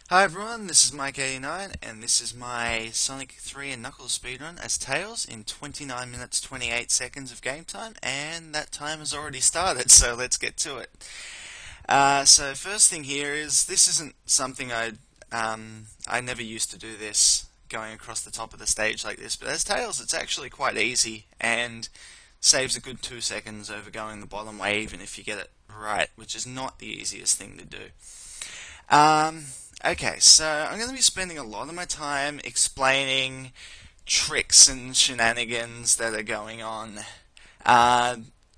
Hi everyone, this is Mike89 and this is my Sonic 3 and Knuckles speedrun as Tails in 29 minutes 28 seconds of game time, and that time has already started, so let's get to it. So first thing here is, this isn't something I never used to do this, going across the top of the stage like this, but as Tails it's actually quite easy and saves a good 2 seconds over going the bottom way, even if you get it right, which is not the easiest thing to do. Okay, so I'm going to be spending a lot of my time explaining tricks and shenanigans that are going on. Uh,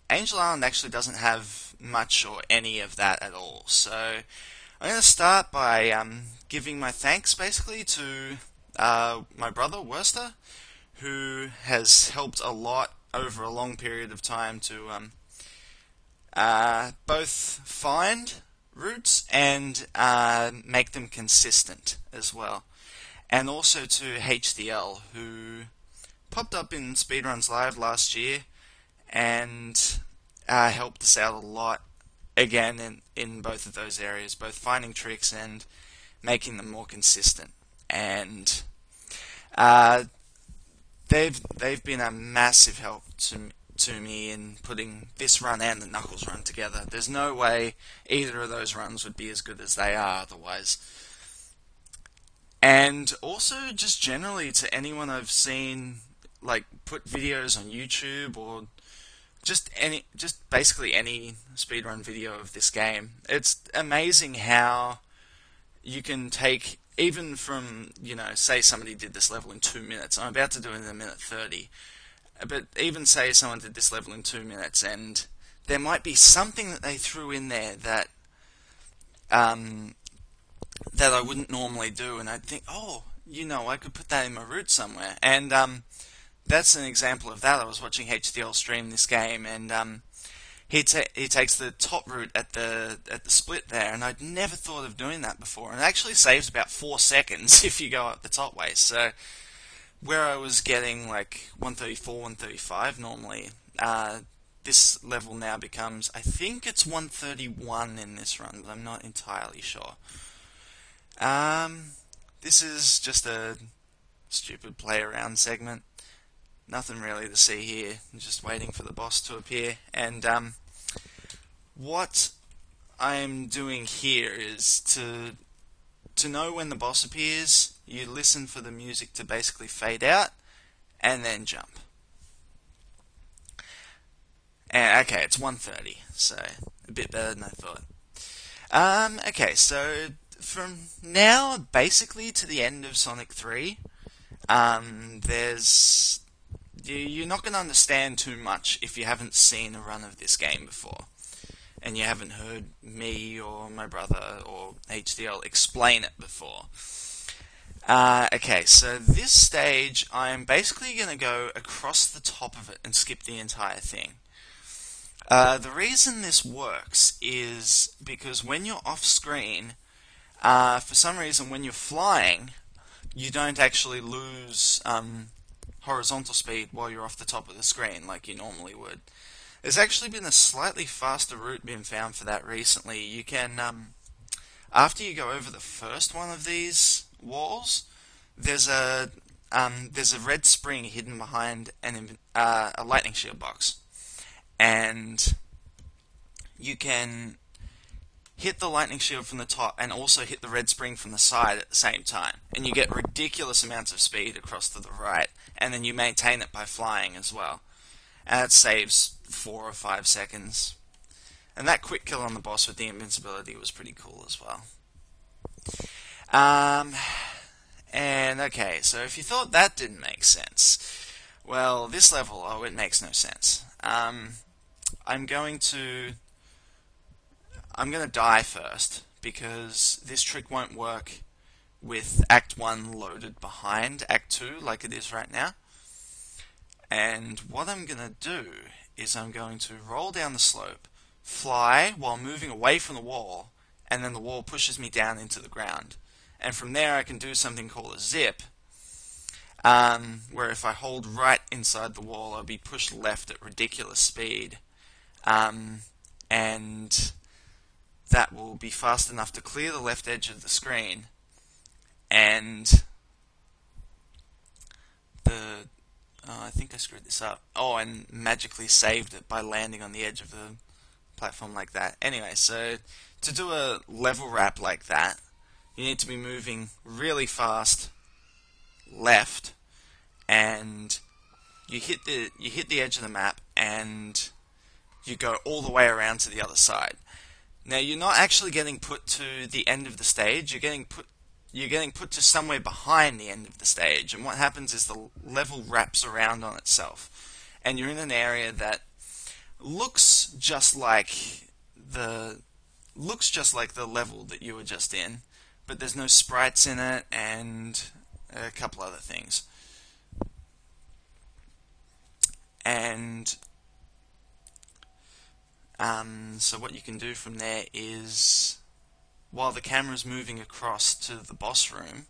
Angel Island actually doesn't have much or any of that at all, so I'm going to start by giving my thanks basically to my brother, Worster, who has helped a lot over a long period of time to both find routes and make them consistent as well. And also to HDL, who popped up in Speedruns Live last year and helped us out a lot, again, in both of those areas, both finding tricks and making them more consistent. And they've been a massive help to me in putting this run and the Knuckles run together. There's no way either of those runs would be as good as they are otherwise. And also, just generally to anyone I've seen like put videos on YouTube or just basically any speedrun video of this game, it's amazing how you can take, even from, say somebody did this level in 2 minutes. I'm about to do it in a minute 30. But even say someone did this level in 2 minutes, and there might be something that they threw in there that that I wouldn't normally do, and I'd think, oh, I could put that in my route somewhere. And that's an example of that. I was watching HDL stream this game, and he takes the top route at the split there, and I'd never thought of doing that before. And it actually saves about 4 seconds if you go up the top way. So where I was getting like 134, 135 normally, this level now becomes, I think it's 131 in this run, but I'm not entirely sure. This is just a stupid play around segment. Nothing really to see here. I'm just waiting for the boss to appear. And what I'm doing here is to know when the boss appears, you listen for the music to basically fade out, and then jump. And, okay, it's 1:30, so a bit better than I thought. Okay, so from now, basically to the end of Sonic 3, you're not going to understand too much if you haven't seen a run of this game before, and you haven't heard me or my brother or HDL explain it before. Okay, so this stage, I'm basically going to go across the top of it and skip the entire thing. The reason this works is because when you're off screen, for some reason when you're flying, you don't actually lose horizontal speed while you're off the top of the screen like you normally would. There's actually been a slightly faster route being found for that recently. You can, after you go over the first one of these walls, there's a red spring hidden behind a lightning shield box, and you can hit the lightning shield from the top and also hit the red spring from the side at the same time, and you get ridiculous amounts of speed across to the right, and then you maintain it by flying as well, and it saves 4 or 5 seconds. And that quick kill on the boss with the invincibility was pretty cool as well. And okay, so if you thought that didn't make sense, well, this level, oh, it makes no sense. I'm going to die first, because this trick won't work with Act 1 loaded behind Act 2 like it is right now. And what I'm going to do is I'm going to roll down the slope, fly while moving away from the wall, and then the wall pushes me down into the ground. And from there I can do something called a zip, where if I hold right inside the wall, I'll be pushed left at ridiculous speed. And that will be fast enough to clear the left edge of the screen, and I think I screwed this up. Oh, and magically saved it by landing on the edge of the platform like that. Anyway, so to do a level wrap like that, you need to be moving really fast left, and you hit the edge of the map, and you go all the way around to the other side. Now you're not actually getting put to the end of the stage. You're getting put to somewhere behind the end of the stage, and what happens is the level wraps around on itself, and you're in an area that looks just like the level that you were just in, but there's no sprites in it and a couple other things. And so what you can do from there is, while the camera's moving across to the boss room,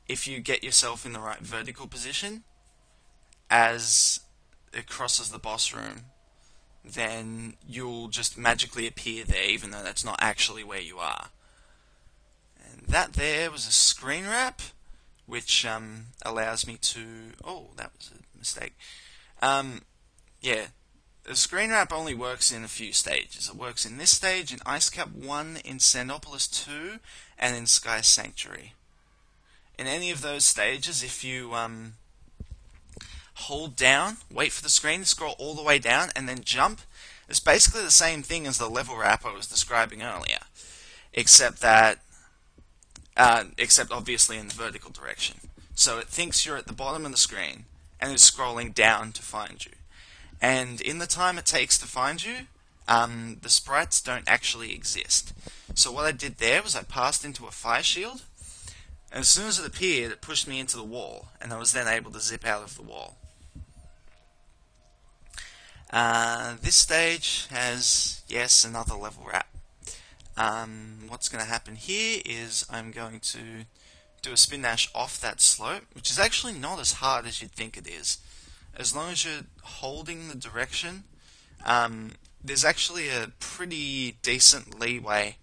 if you get yourself in the right vertical position as it crosses the boss room, then you'll just magically appear there, even though that's not actually where you are. And that there was a screen wrap, which allows me to... Oh, that was a mistake. Yeah, the screen wrap only works in a few stages. It works in this stage, in Ice Cap 1, in Sandopolis 2, and in Sky Sanctuary. In any of those stages, if you hold down, wait for the screen to scroll all the way down, and then jump, it's basically the same thing as the level wrap I was describing earlier, except obviously in the vertical direction. So it thinks you're at the bottom of the screen, and it's scrolling down to find you. And in the time it takes to find you, the sprites don't actually exist. So what I did there was I passed into a fire shield, and as soon as it appeared, it pushed me into the wall, and I was then able to zip out of the wall. This stage has, yes, another level wrap. What's going to happen here is I'm going to do a spin dash off that slope, which is actually not as hard as you'd think it is. As long as you're holding the direction, there's actually a pretty decent leeway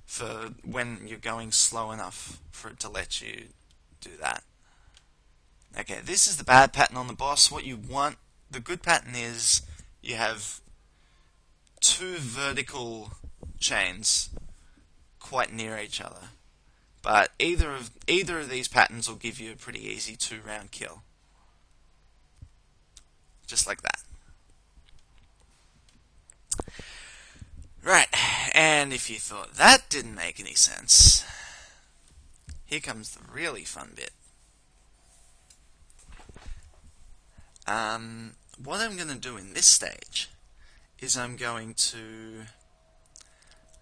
for when you're going slow enough for it to let you do that. Okay, this is the bad pattern on the boss. What you want, the good pattern is you have two vertical chains quite near each other. But either of these patterns will give you a pretty easy 2-round kill. Just like that. Right, and if you thought that didn't make any sense, here comes the really fun bit. What I'm going to do in this stage is I'm going to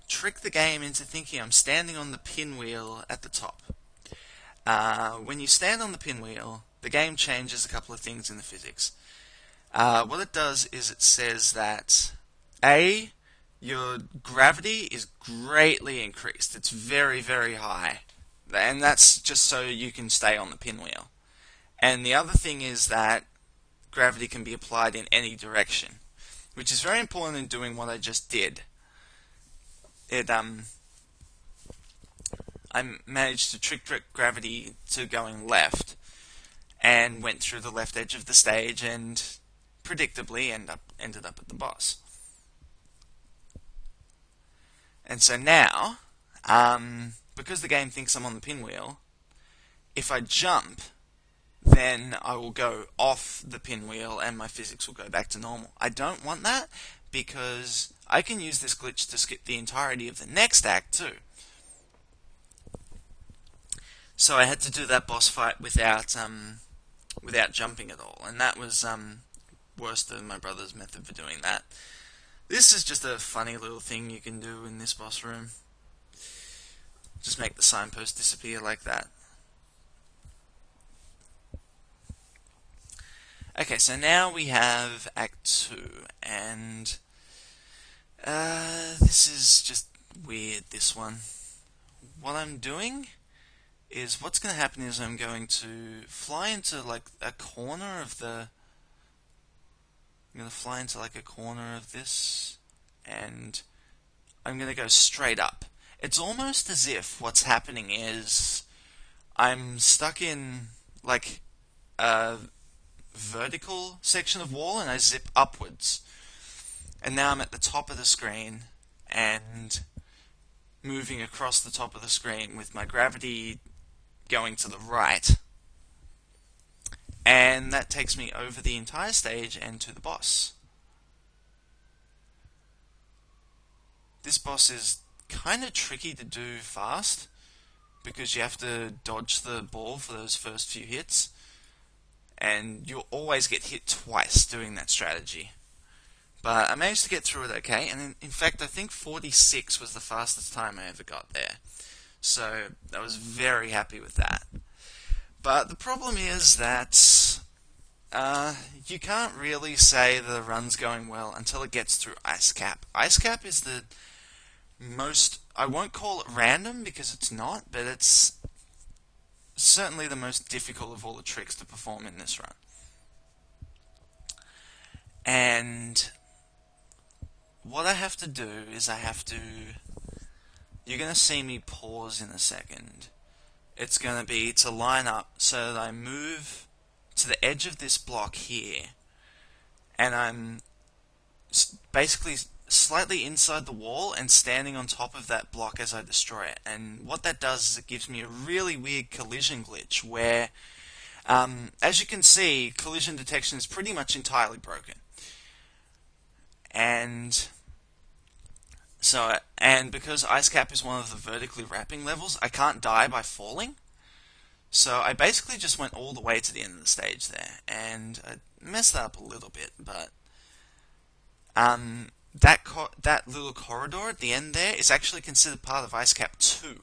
trick the game into thinking I'm standing on the pinwheel at the top. When you stand on the pinwheel, the game changes a couple of things in the physics. What it does is it says that A, your gravity is greatly increased. It's very, very high. And that's just so you can stay on the pinwheel. And the other thing is that gravity can be applied in any direction, which is very important in doing what I just did. I managed to trick gravity to going left, and went through the left edge of the stage, and predictably ended up at the boss. And so now, because the game thinks I'm on the pinwheel, if I jump, then I will go off the pinwheel and my physics will go back to normal. I don't want that, because I can use this glitch to skip the entirety of the next act too. So I had to do that boss fight without jumping at all, and that was worse than my brother's method for doing that. This is just a funny little thing you can do in this boss room. Just make the signpost disappear like that. Okay, so now we have Act 2, and this is just weird, this one. What I'm doing is, what's going to happen is I'm going to fly into like a corner of the... I'm going to fly into like a corner of this, and I'm going to go straight up. It's almost as if what's happening is I'm stuck in like a vertical section of wall and I zip upwards. And now I'm at the top of the screen and moving across the top of the screen with my gravity going to the right. And that takes me over the entire stage and to the boss. This boss is kind of tricky to do fast because you have to dodge the ball for those first few hits, and you'll always get hit twice doing that strategy. But I managed to get through it okay, and in fact I think 46 was the fastest time I ever got there. So I was very happy with that. But the problem is that you can't really say the run's going well until it gets through Ice Cap. Ice Cap is the most, I won't call it random because it's not, but it's certainly the most difficult of all the tricks to perform in this run. And what I have to do is you're going to see me pause in a second. It's going to be to line up so that I move to the edge of this block here, and I'm basically slightly inside the wall and standing on top of that block as I destroy it. And what that does is it gives me a really weird collision glitch where, as you can see, collision detection is pretty much entirely broken. And because Ice Cap is one of the vertically wrapping levels, I can't die by falling. So I basically just went all the way to the end of the stage there, and I messed that up a little bit, but that little corridor at the end there is actually considered part of Ice Cap 2.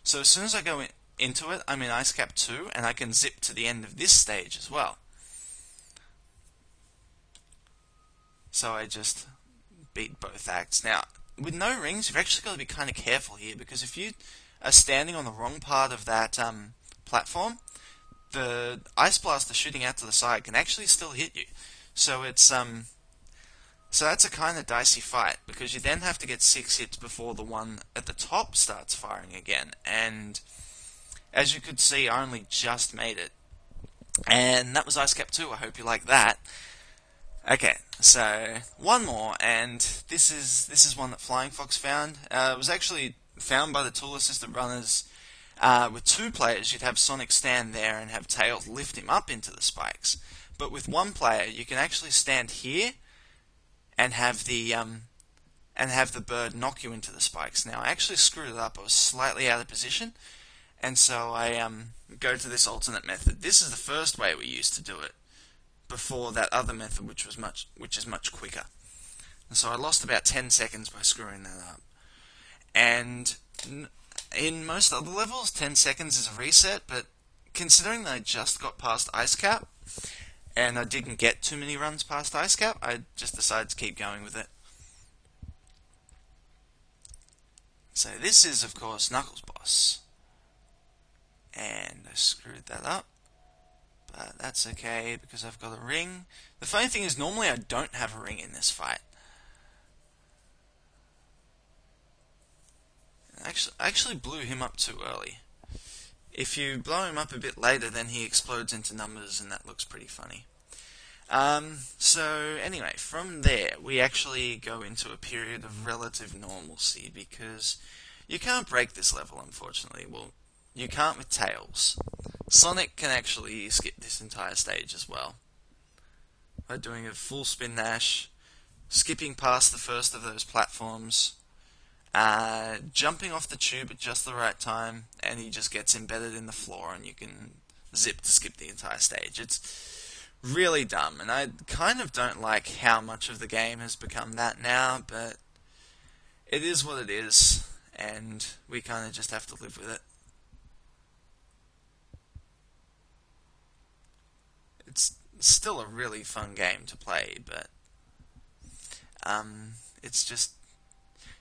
So as soon as I go into it, I'm in Ice Cap 2, and I can zip to the end of this stage as well. So I just beat both acts. Now, with no rings, you've actually got to be kind of careful here, because if you are standing on the wrong part of that platform, the ice blaster shooting out to the side can actually still hit you. So it's so that's a kind of dicey fight, because you then have to get 6 hits before the one at the top starts firing again. And as you could see, I only just made it. And that was Ice Cap 2. I hope you like that. Okay, so one more, and this is one that Flying Fox found. It was actually found by the tool-assisted runners. With 2 players, you'd have Sonic stand there and have Tails lift him up into the spikes. But with 1 player, you can actually stand here and have the bird knock you into the spikes. Now, I actually screwed it up. I was slightly out of position, and so I go to this alternate method. This is the first way we used to do it, before that other method, which is much quicker. And so I lost about 10 seconds by screwing that up. And in most other levels, 10 seconds is a reset, but considering that I just got past Ice Cap, and I didn't get too many runs past Ice Cap, I just decided to keep going with it. So this is, of course, Knuckles' boss. And I screwed that up. But that's okay, because I've got a ring. The funny thing is, normally I don't have a ring in this fight. I actually blew him up too early. If you blow him up a bit later, then he explodes into numbers, and that looks pretty funny. So anyway, from there, we actually go into a period of relative normalcy, because you can't break this level, unfortunately. Well, you can't with Tails. Sonic can actually skip this entire stage as well, by doing a full spin dash, skipping past the first of those platforms, jumping off the tube at just the right time, and he just gets embedded in the floor, and you can zip to skip the entire stage. It's really dumb, and I kind of don't like how much of the game has become that now, but it is what it is, and we kind of just have to live with it. It's still a really fun game to play, but it's just,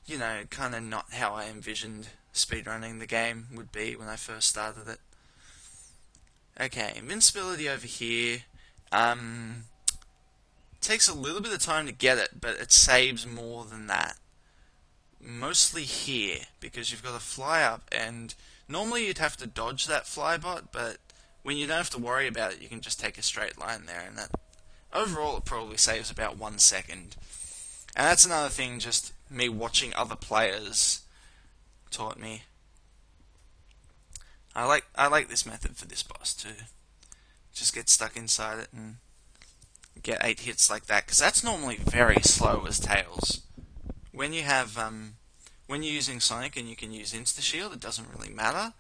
you know, kind of not how I envisioned speedrunning the game would be when I first started it. Okay, invincibility over here. Takes a little bit of time to get it, but it saves more than that. Mostly here, because you've got to fly up, and Normally you'd have to dodge that flybot, but when you don't have to worry about it, you can just take a straight line there, and that overall it probably saves about 1 second. And that's another thing, just me watching other players taught me. I like this method for this boss too. Just get stuck inside it and get 8 hits like that, because that's normally very slow as Tails. When you have when you're using Sonic and you can use Insta Shield, it doesn't really matter.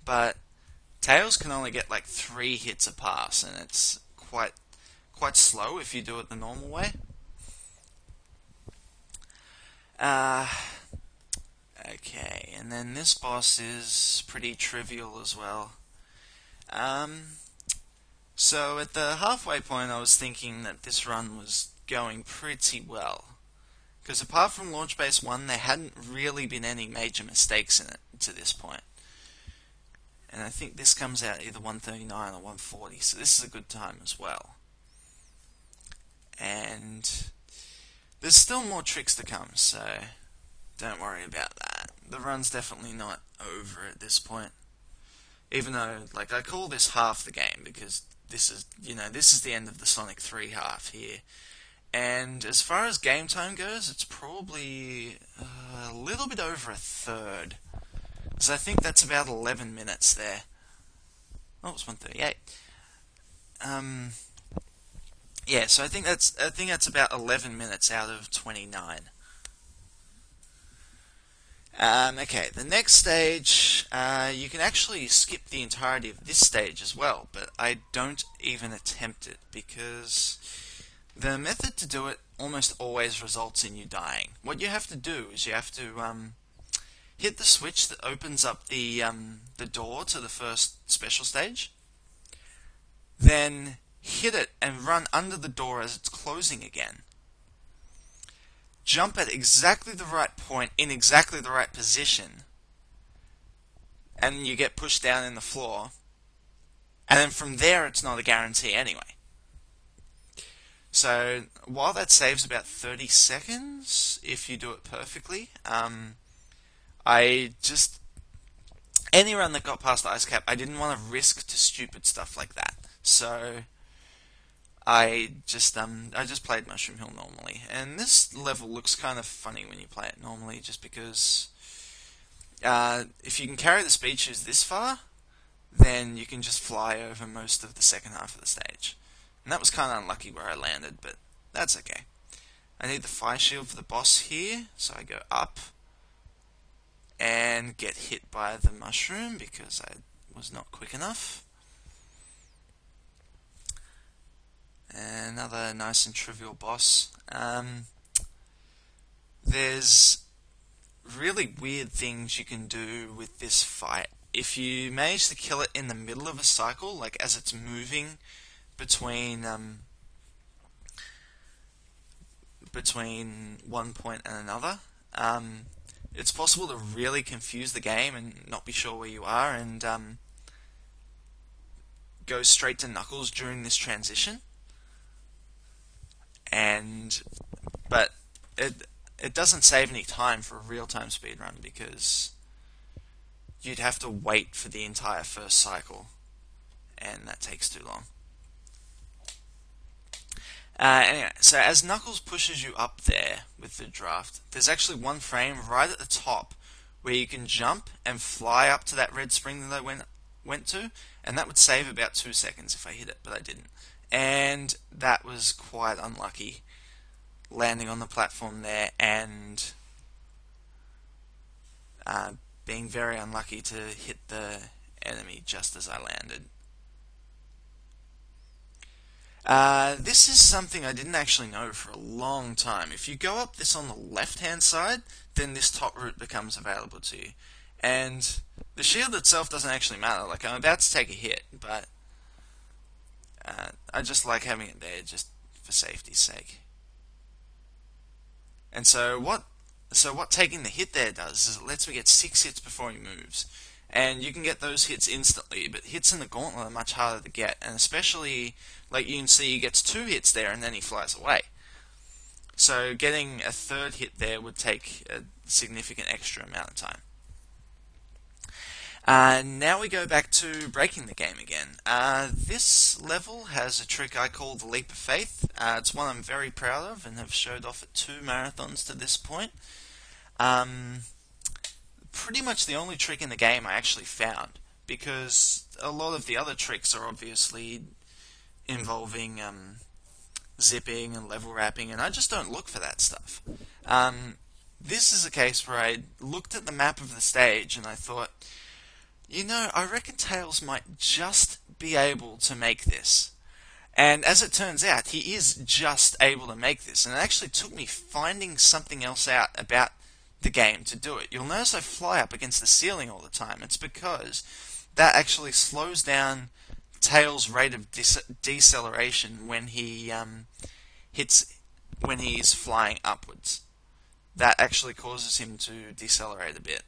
But Tails can only get like 3 hits a pass, and it's quite slow if you do it the normal way. Okay, and then this boss is pretty trivial as well. So at the halfway point, I was thinking that this run was going pretty well. Because apart from Launch Base 1, there hadn't really been any major mistakes in it to this point. And I think this comes out either 139 or 140, so this is a good time as well. And there's still more tricks to come, so don't worry about that. The run's definitely not over at this point. Even though, like, I call this half the game, because this is the end of the Sonic 3 half here. And as far as game time goes, it's probably a little bit over a third. So I think that's about 11 minutes there. Oh, it's 138. Yeah, so I think that's about 11 minutes out of 29. Okay, the next stage, you can actually skip the entirety of this stage as well, but I don't even attempt it because the method to do it almost always results in you dying. What you have to do is you have to hit the switch that opens up the door to the first special stage, then hit it and run under the door as it's closing again. Jump at exactly the right point in exactly the right position, and you get pushed down in the floor, and then from there it's not a guarantee anyway. So while that saves about 30 seconds if you do it perfectly, any run that got past the ice cap, I didn't want to risk to stupid stuff like that. So I just played Mushroom Hill normally, and this level looks kind of funny when you play it normally, just because if you can carry the speed shoes this far, then you can just fly over most of the second half of the stage. And that was kind of unlucky where I landed, but that's okay. I need the fire shield for the boss here, so I go up and get hit by the mushroom because I was not quick enough. Another nice and trivial boss. There's really weird things you can do with this fight. If you manage to kill it in the middle of a cycle, like as it's moving between one point and another, it's possible to really confuse the game and not be sure where you are, and go straight to Knuckles during this transition. But it doesn't save any time for a real-time speedrun because you'd have to wait for the entire first cycle, and that takes too long. Anyway, so as Knuckles pushes you up there with the draft, there's actually one frame right at the top where you can jump and fly up to that red spring that I went to, and that would save about 2 seconds if I hit it, but I didn't. And that was quite unlucky, landing on the platform there and being very unlucky to hit the enemy just as I landed. This is something I didn't actually know for a long time. If you go up this on the left-hand side, then this top route becomes available to you. And the shield itself doesn't actually matter. Like, I'm about to take a hit, but I just like having it there just for safety's sake. And so what taking the hit there does is it lets me get 6 hits before he moves. And you can get those hits instantly, but hits in the gauntlet are much harder to get, and especially, like you can see, he gets 2 hits there and then he flies away. So getting a third hit there would take a significant extra amount of time. Now we go back to breaking the game again. This level has a trick I call the Leap of Faith. It's one I'm very proud of and have showed off at 2 marathons to this point. Pretty much the only trick in the game I actually found, because a lot of the other tricks are obviously involving zipping and level wrapping, and I just don't look for that stuff. This is a case where I looked at the map of the stage and I thought, I reckon Tails might just be able to make this. And as it turns out, he is just able to make this. And it actually took me finding something else out about the game to do it. You'll notice I fly up against the ceiling all the time. It's because that actually slows down Tails' rate of deceleration when he when he's flying upwards. That actually causes him to decelerate a bit.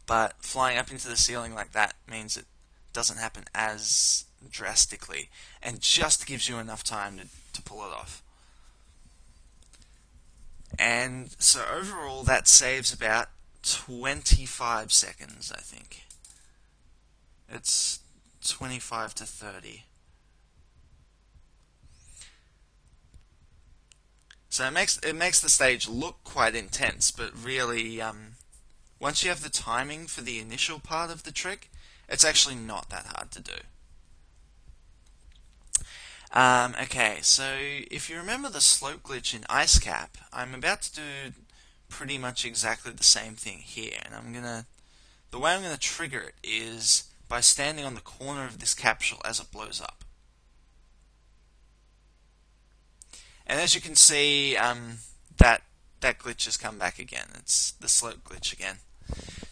But flying up into the ceiling like that means it doesn't happen as drastically and just gives you enough time to pull it off. And so overall that saves about 25 seconds, I think. It's 25 to 30. So it makes the stage look quite intense, but really, once you have the timing for the initial part of the trick, it's actually not that hard to do. Okay, so if you remember the slope glitch in Ice Cap, I'm about to do pretty much exactly the same thing here, and the way I'm gonna trigger it is by standing on the corner of this capsule as it blows up. And as you can see, that glitch has come back again. It's the slope glitch again.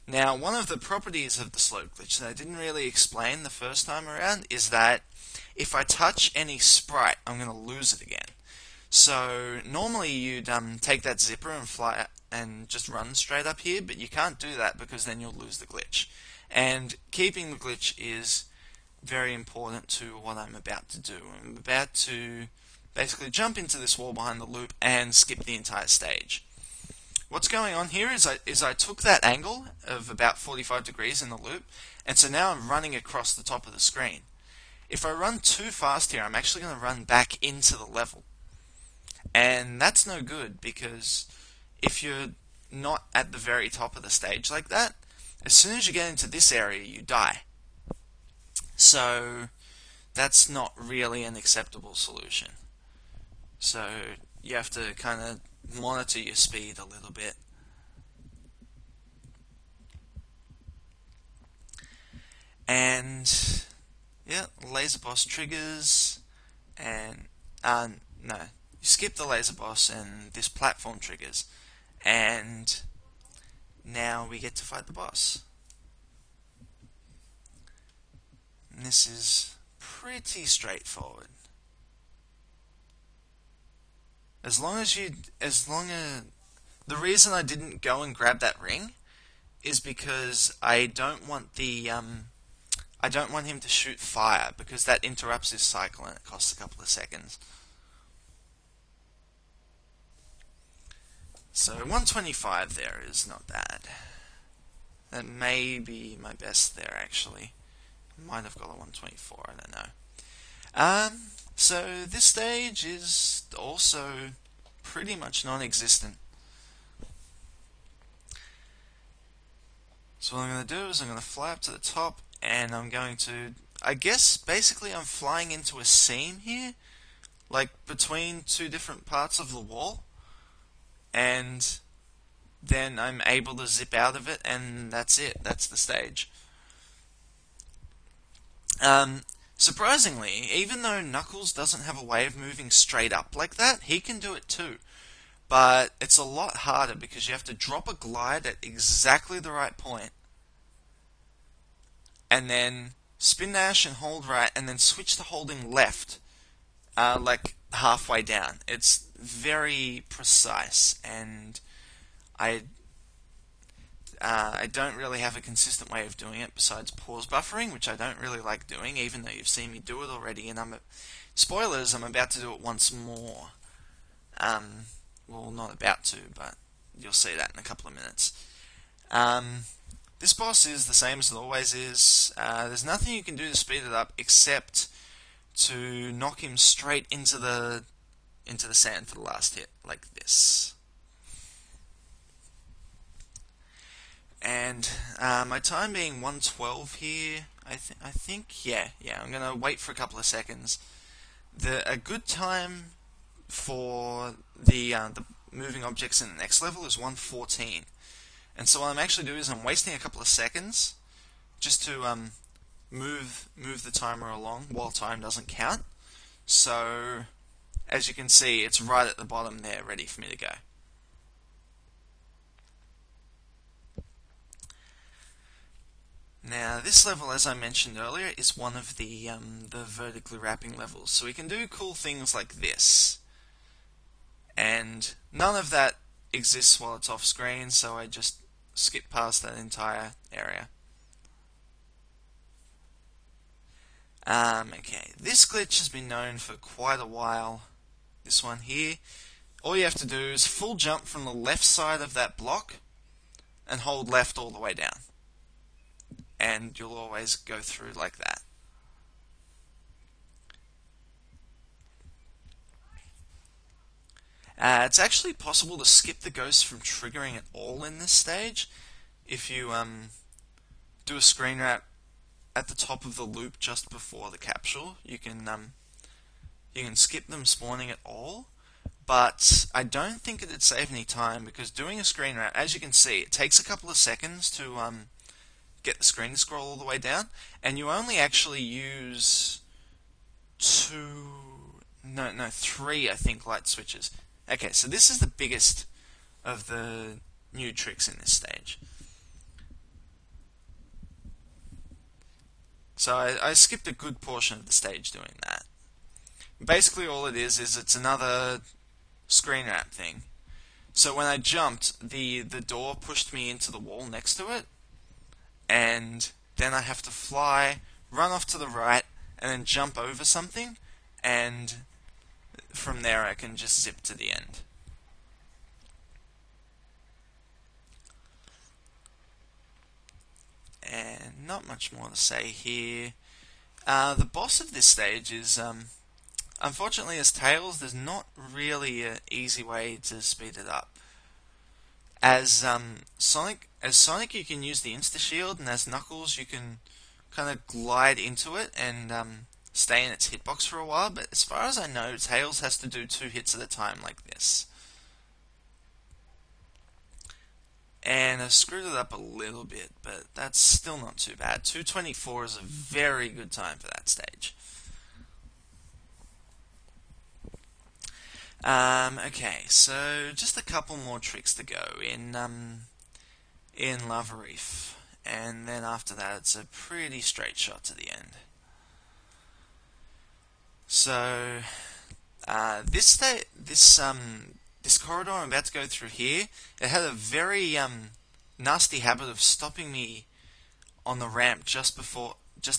Now, one of the properties of the slope glitch that I didn't really explain the first time around is that if I touch any sprite, I'm going to lose it again. So normally you'd take that zipper and fly and just run straight up here, but you can't do that because then you'll lose the glitch. And keeping the glitch is very important to what I'm about to do. I'm about to basically jump into this wall behind the loop and skip the entire stage. What's going on here is I took that angle of about 45 degrees in the loop, and so now I'm running across the top of the screen. If I run too fast here, I'm actually going to run back into the level. And that's no good, because if you're not at the very top of the stage like that, as soon as you get into this area, you die. So that's not really an acceptable solution. So you have to kind of monitor your speed a little bit. And yeah, laser boss triggers, and no, you skip the laser boss and this platform triggers, and now we get to fight the boss. And this is pretty straightforward. The reason I didn't go and grab that ring is because I don't want him to shoot fire, because that interrupts his cycle and it costs a couple of seconds. So 125 there is not bad. That may be my best there, actually. Might have got a 124, I don't know. So this stage is also pretty much non-existent. So what I'm going to do is I'm going to fly up to the top, and I'm going to, I guess basically I'm flying into a seam here, like between two different parts of the wall, and then I'm able to zip out of it, and that's it. That's the stage. Surprisingly, even though Knuckles doesn't have a way of moving straight up like that, he can do it too. But it's a lot harder because you have to drop a glide at exactly the right point, and then spin dash and hold right, and then switch to holding left, like halfway down. It's very precise, and I don't really have a consistent way of doing it besides pause buffering, which I don't really like doing, even though you've seen me do it already. And spoilers, I'm about to do it once more. Well, not about to, but you'll see that in a couple of minutes. This boss is the same as it always is. There's nothing you can do to speed it up except to knock him straight into the sand for the last hit, like this. And my time being 112 here, I think, yeah, I'm gonna wait for a couple of seconds. A good time for the moving objects in the next level is 114. And so what I'm actually doing is I'm wasting a couple of seconds just to move the timer along while time doesn't count. So as you can see, it's right at the bottom there, ready for me to go. Now, this level, as I mentioned earlier, is one of the vertically wrapping levels, so we can do cool things like this. And none of that exists while it's off screen, so I just skip past that entire area. Okay, this glitch has been known for quite a while. This one here. All you have to do is full jump from the left side of that block and hold left all the way down. And you'll always go through like that. It's actually possible to skip the ghost from triggering at all in this stage. If you do a screen wrap at the top of the loop just before the capsule, you can skip them spawning at all. But I don't think it'd save any time, because doing a screen wrap, as you can see, it takes a couple of seconds to get the screen to scroll all the way down, and you only actually use three, I think, light switches. Okay, so this is the biggest of the new tricks in this stage. So I skipped a good portion of the stage doing that. Basically all it is it's another screen wrap thing. So when I jumped, the door pushed me into the wall next to it, and then I have to fly, run off to the right, and then jump over something, and from there I can just zip to the end. And not much more to say here. The boss of this stage is, unfortunately, as Tails, there's not really an easy way to speed it up. As Sonic, you can use the Insta Shield, and as Knuckles, you can kind of glide into it and stay in its hitbox for a while. But as far as I know, Tails has to do 2 hits at a time like this. And I screwed it up a little bit, but that's still not too bad. 2:24 is a very good time for that stage. Okay, so just a couple more tricks to go in Lava Reef, and then after that it's a pretty straight shot to the end. So this corridor I'm about to go through here, it had a very nasty habit of stopping me on the ramp just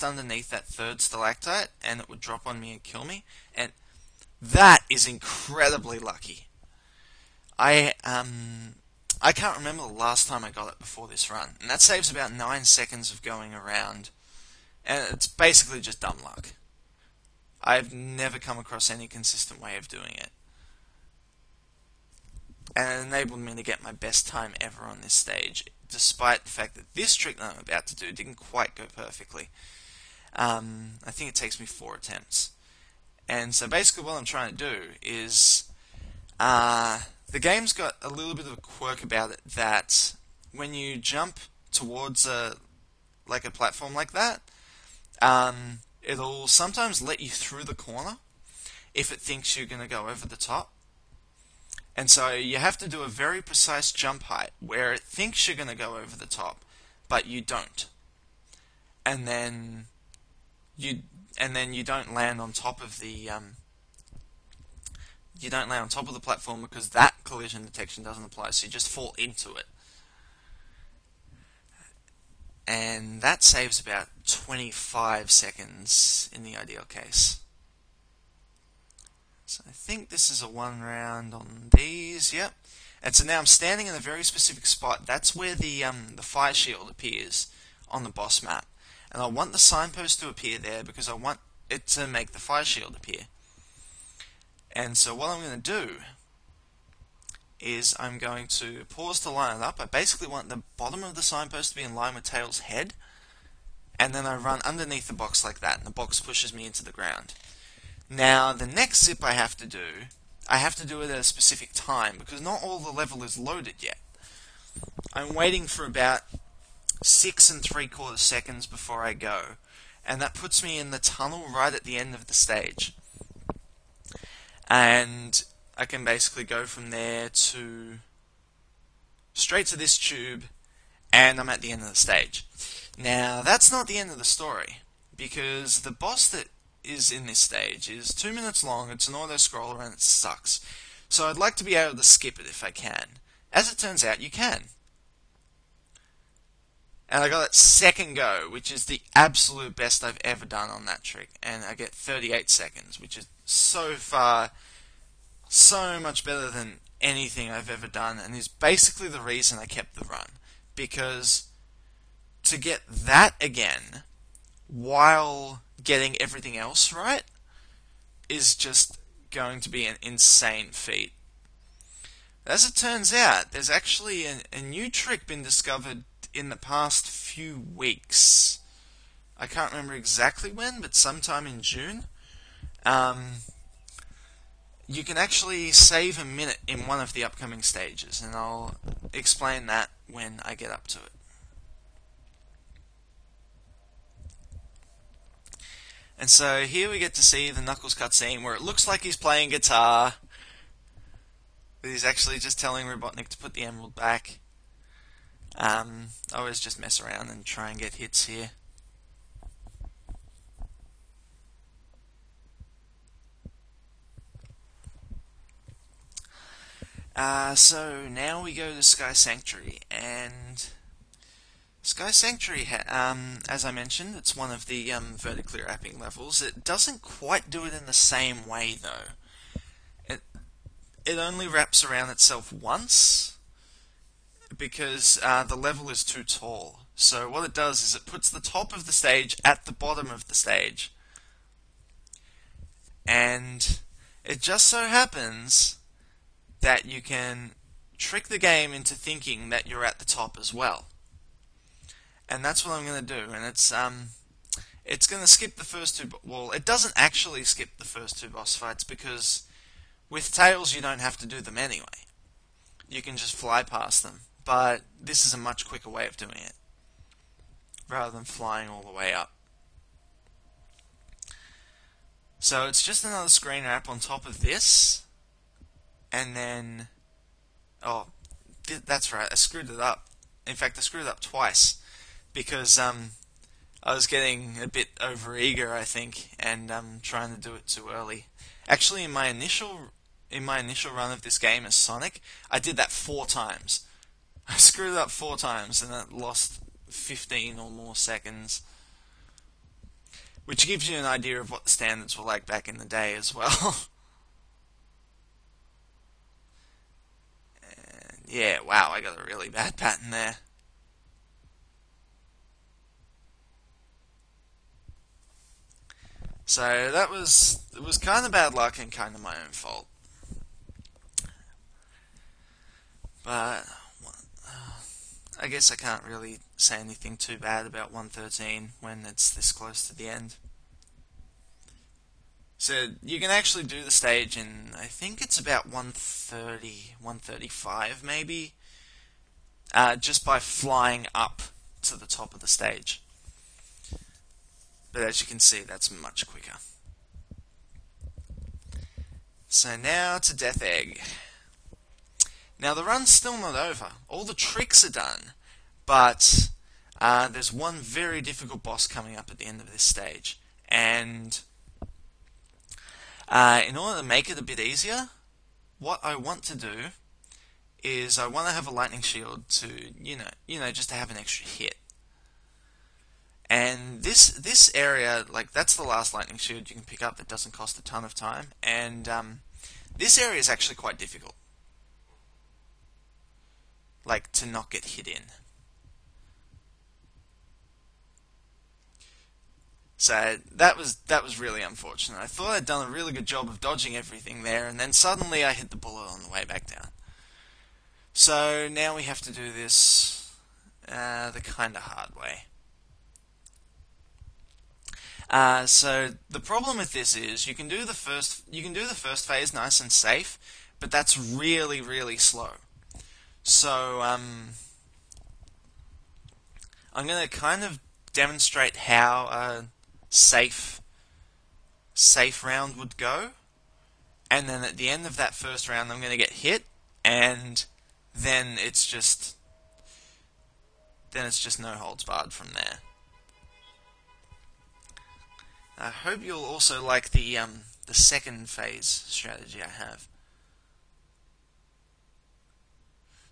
underneath that third stalactite, and it would drop on me and kill me. And that is incredibly lucky. I can't remember the last time I got it before this run, and that saves about 9 seconds of going around, and it's basically just dumb luck. I've never come across any consistent way of doing it, and it enabled me to get my best time ever on this stage, despite the fact that this trick that I'm about to do didn't quite go perfectly. I think it takes me 4 attempts. And so basically what I'm trying to do is, the game's got a little bit of a quirk about it that when you jump towards a platform like that, it'll sometimes let you through the corner if it thinks you're going to go over the top. And so you have to do a very precise jump height where it thinks you're going to go over the top, but you don't. And then you don't land on top of the platform, because that collision detection doesn't apply, so you just fall into it. And that saves about 25 seconds in the ideal case. So I think this is a 1 round on these, yep. And so now I'm standing in a very specific spot. That's where the fire shield appears on the boss map. And I want the signpost to appear there because I want it to make the fire shield appear. And so what I'm going to do is I'm going to pause to line it up. I basically want the bottom of the signpost to be in line with Tails' head. And then I run underneath the box like that, and the box pushes me into the ground. Now, the next zip I have to do it at a specific time, because not all the level is loaded yet. I'm waiting for about 6 3/4 seconds before I go, and that puts me in the tunnel right at the end of the stage. And I can basically go from there to straight to this tube, and I'm at the end of the stage. Now, that's not the end of the story, because the boss that is in this stage is 2 minutes long, it's an auto-scroller, and it sucks. So I'd like to be able to skip it if I can. As it turns out, you can. And I got it second go, which is the absolute best I've ever done on that trick. And I get 38 seconds, which is so far, so much better than anything I've ever done, and is basically the reason I kept the run. Because to get that again, while getting everything else right, is just going to be an insane feat. As it turns out, there's actually a new trick been discovered in the past few weeks. I can't remember exactly when, but sometime in June. You can actually save a minute in one of the upcoming stages, and I'll explain that when I get up to it. And so here we get to see the Knuckles cutscene where it looks like he's playing guitar, but he's actually just telling Robotnik to put the emerald back. I always just mess around and try and get hits here. So now we go to Sky Sanctuary, and Sky Sanctuary, as I mentioned, it's one of the vertically wrapping levels. It doesn't quite do it in the same way, though. It only wraps around itself once, because the level is too tall. So what it does is it puts the top of the stage at the bottom of the stage. And it just so happens that you can trick the game into thinking that you're at the top as well. And that's what I'm going to do. And it's going to skip the first two. Well, it doesn't actually skip the first two boss fights, because with Tails you don't have to do them anyway. You can just fly past them. But this is a much quicker way of doing it, rather than flying all the way up. So it's just another screen wrap on top of this. And then, oh, that's right, I screwed it up. In fact, I screwed it up twice, because I was getting a bit overeager, I think, and trying to do it too early. Actually, in my initial run of this game as Sonic, I did that 4 times. I screwed it up 4 times, and it lost 15 or more seconds. Which gives you an idea of what the standards were like back in the day as well. Yeah, wow, I got a really bad pattern there. So it was kind of bad luck and kind of my own fault. But I guess I can't really say anything too bad about 113 when it's this close to the end. So you can actually do the stage in, I think it's about 130, 135 maybe, just by flying up to the top of the stage. But as you can see, that's much quicker. So now to Death Egg. Now the run's still not over. All the tricks are done, but there's one very difficult boss coming up at the end of this stage. And in order to make it a bit easier, what I want to do is I want to have a lightning shield to, you know, just to have an extra hit. And this area, like, that's the last lightning shield you can pick up that doesn't cost a ton of time. And this area is actually quite difficult. like to not get hit in. So that was really unfortunate. I thought I'd done a really good job of dodging everything there, and then suddenly I hit the bullet on the way back down. So now we have to do this the kind of hard way. So the problem with this is you can do the first phase nice and safe, but that's really, really slow. So I'm going to kind of demonstrate how a safe round would go, and then at the end of that first round I'm going to get hit, and then it's just no holds barred from there. I hope you'll also like the second phase strategy I have.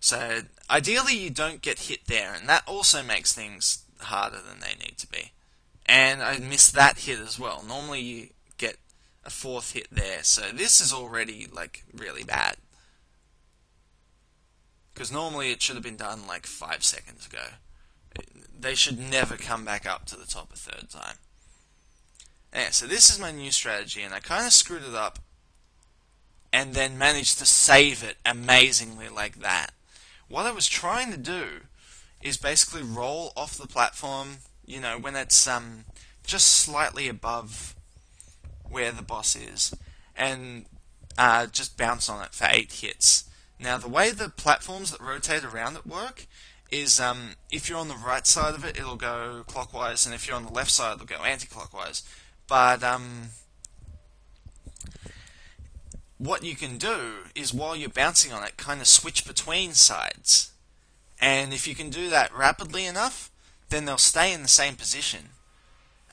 So ideally you don't get hit there, and that also makes things harder than they need to be. And I missed that hit as well. Normally you get a fourth hit there, so this is already like really bad. Because normally it should have been done like 5 seconds ago. They should never come back up to the top a third time. Yeah, so this is my new strategy, and I kind of screwed it up and then managed to save it amazingly like that. What I was trying to do is basically roll off the platform, you know, when it's just slightly above where the boss is, and just bounce on it for 8 hits. Now, the way the platforms that rotate around it work is if you're on the right side of it, it'll go clockwise, and if you're on the left side, it'll go anti-clockwise. But what you can do is, while you're bouncing on it, kind of switch between sides. And if you can do that rapidly enough, then they'll stay in the same position,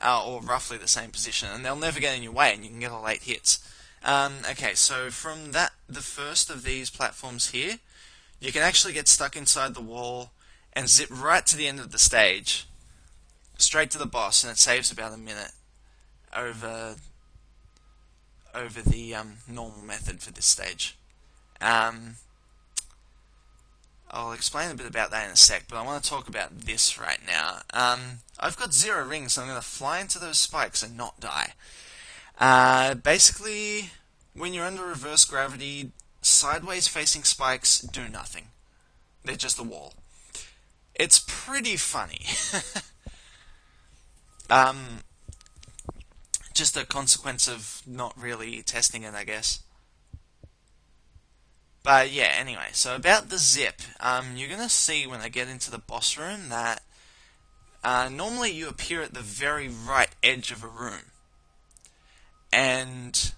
or roughly the same position, and they'll never get in your way, and you can get all 8 hits. Okay, so from the first of these platforms here, you can actually get stuck inside the wall and zip right to the end of the stage, straight to the boss, and it saves about a minute over the normal method for this stage. I'll explain a bit about that in a sec, but I want to talk about this right now. I've got 0 rings, so I'm going to fly into those spikes and not die. Basically, when you're under reverse gravity, sideways facing spikes do nothing. They're just a wall. It's pretty funny. Just a consequence of not really testing it, I guess. But yeah, anyway, so about the zip, you're going to see when I get into the boss room that normally you appear at the very right edge of a room. And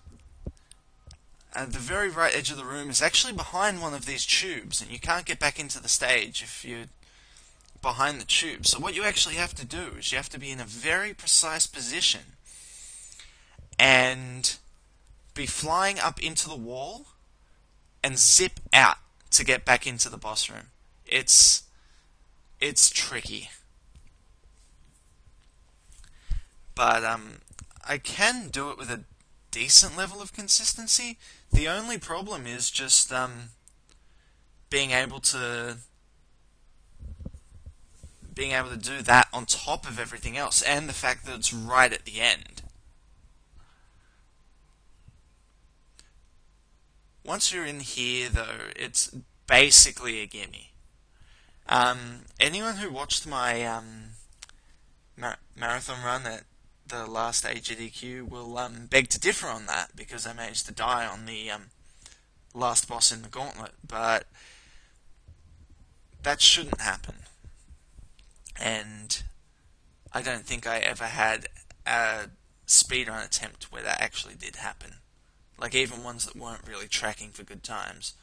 the very right edge of the room is actually behind one of these tubes, and you can't get back into the stage if you're behind the tube. So what you actually have to do is you have to be in a very precise position and be flying up into the wall and zip out to get back into the boss room. It's tricky. But I can do it with a decent level of consistency. The only problem is just being able to do that on top of everything else, and the fact that it's right at the end. Once you're in here, though, it's basically a gimme. Anyone who watched my marathon run at the last AGDQ will beg to differ on that, because I managed to die on the last boss in the gauntlet, but that shouldn't happen. And I don't think I ever had a speedrun attempt where that actually did happen. Like, even ones that weren't really tracking for good times.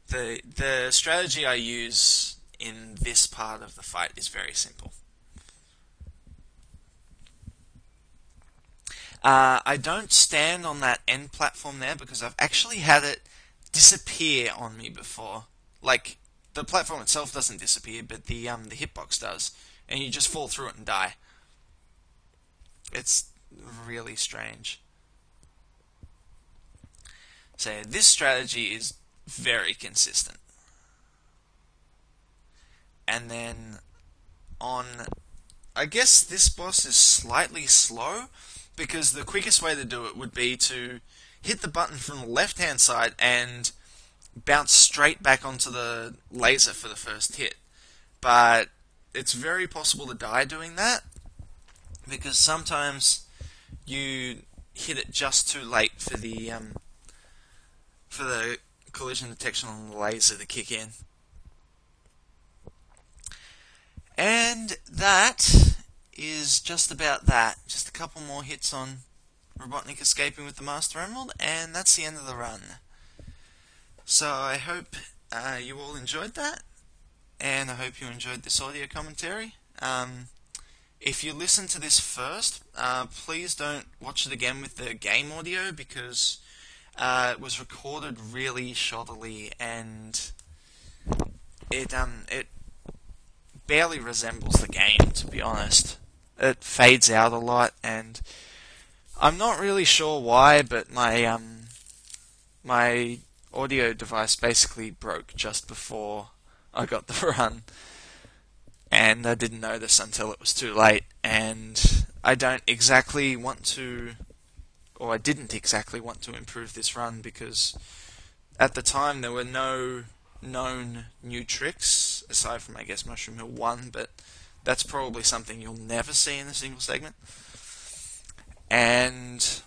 The strategy I use in this part of the fight is very simple. I don't stand on that end platform there because I've actually had it disappear on me before. Like, the platform itself doesn't disappear, but the hitbox does, and you just fall through it and die. It's really strange. So this strategy is very consistent. And then on, I guess this boss is slightly slow, because the quickest way to do it would be to hit the button from the left hand side and bounce straight back onto the laser for the first hit. But it's very possible to die doing that, because sometimes you hit it just too late for the collision detection on the laser to kick in. And that is just about that. Just a couple more hits on Robotnik escaping with the Master Emerald, and that's the end of the run. So I hope you all enjoyed that, and I hope you enjoyed this audio commentary. If you listen to this first, please don't watch it again with the game audio, because it was recorded really shoddily, and it barely resembles the game, to be honest. It fades out a lot, and I'm not really sure why, but my my audio device basically broke just before I got the run, and I didn't know this until it was too late. And I don't exactly want to, or I didn't exactly want to improve this run, because at the time there were no known new tricks, aside from, I guess, Mushroom Hill 1, but that's probably something you'll never see in a single segment. And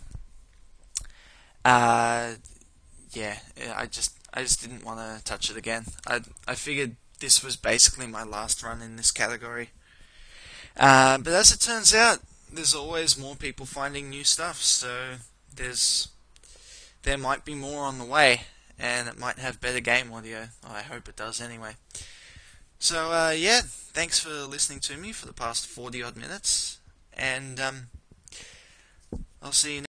yeah, I just didn't want to touch it again. I figured this was basically my last run in this category. But as it turns out, there's always more people finding new stuff, so there might be more on the way, and it might have better game audio. I hope it does anyway. So yeah, thanks for listening to me for the past 40 odd minutes, and I'll see you next